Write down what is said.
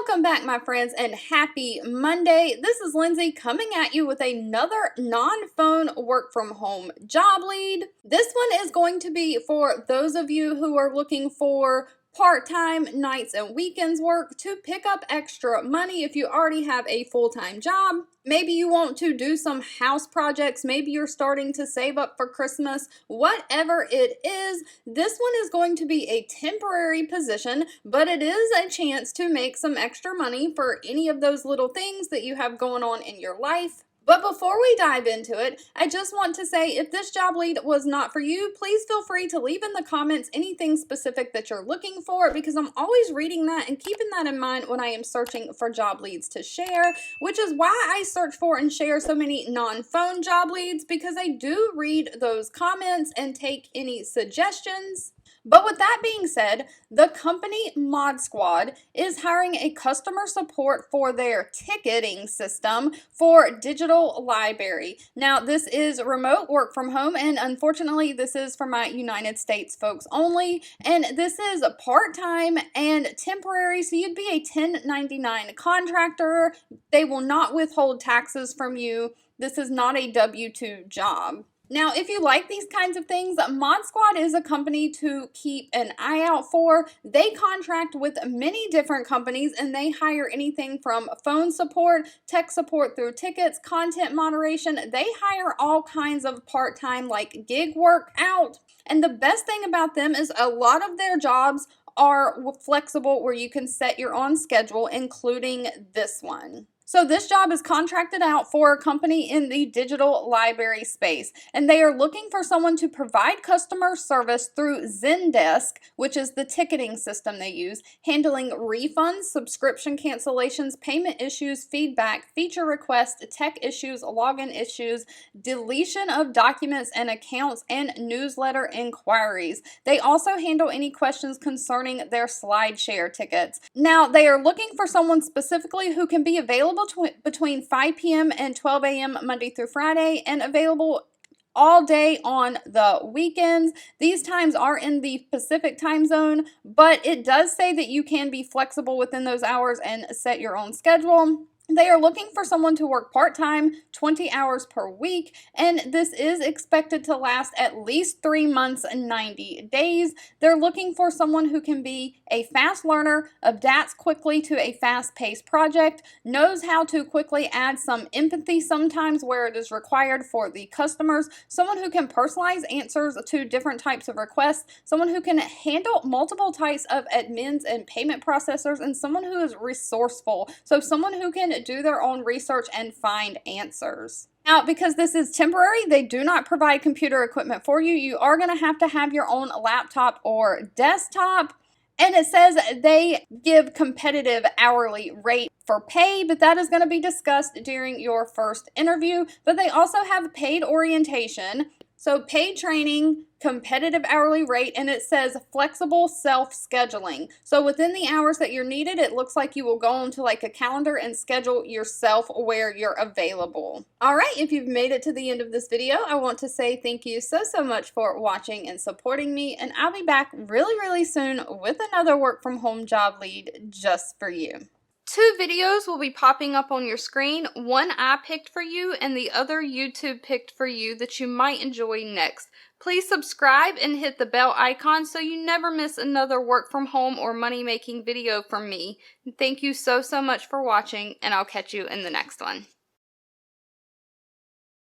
Welcome back, my friends, and happy Monday. This is Lindsay coming at you with another non-phone work from home job lead. This one is going to be for those of you who are looking for part-time nights and weekends work to pick up extra money if you already have a full-time job. Maybe you want to do some house projects. Maybe you're starting to save up for Christmas. Whatever it is, this one is going to be a temporary position, but it is a chance to make some extra money for any of those little things that you have going on in your life. But before we dive into it, I just want to say if this job lead was not for you, please feel free to leave in the comments anything specific that you're looking for, because I'm always reading that and keeping that in mind when I am searching for job leads to share, which is why I search for and share so many non-phone job leads, because I do read those comments and take any suggestions. But with that being said, the company Modsquad is hiring a customer support for their ticketing system for digital library. Now, this is remote work from home, and unfortunately, this is for my United States folks only, and this is part-time and temporary, so you'd be a 1099 contractor. They will not withhold taxes from you. This is not a W-2 job. Now, if you like these kinds of things, Modsquad is a company to keep an eye out for. They contract with many different companies, and they hire anything from phone support, tech support through tickets, content moderation. They hire all kinds of part-time like gig work out. And the best thing about them is a lot of their jobs are flexible where you can set your own schedule, including this one. So this job is contracted out for a company in the digital library space, and they are looking for someone to provide customer service through Zendesk, which is the ticketing system they use, handling refunds, subscription cancellations, payment issues, feedback, feature requests, tech issues, login issues, deletion of documents and accounts, and newsletter inquiries. They also handle any questions concerning their SlideShare tickets. Now, they are looking for someone specifically who can be available between 5 p.m. and 12 a.m. Monday through Friday, and available all day on the weekends. These times are in the Pacific time zone, but it does say that you can be flexible within those hours and set your own schedule. They are looking for someone to work part-time, 20 hours per week, and this is expected to last at least 3 months and 90 days. They're looking for someone who can be a fast learner, adapts quickly to a fast-paced project, knows how to quickly add some empathy sometimes where it is required for the customers, someone who can personalize answers to different types of requests, someone who can handle multiple types of admins and payment processors, and someone who is resourceful. So someone who can do their own research and find answers. Now, because this is temporary, they do not provide computer equipment for you. You are going to have your own laptop or desktop. And it says they give competitive hourly rate for pay, but that is going to be discussed during your first interview. But they also have paid orientation. So paid training, competitive hourly rate, and it says flexible self-scheduling. So within the hours that you're needed, it looks like you will go onto like a calendar and schedule yourself where you're available. All right, if you've made it to the end of this video, I want to say thank you so much for watching and supporting me, and I'll be back really soon with another work from home job lead just for you. 2 videos will be popping up on your screen. One I picked for you and the other YouTube picked for you that you might enjoy next. Please subscribe and hit the bell icon so you never miss another work from home or money making video from me. Thank you so much for watching, and I'll catch you in the next one.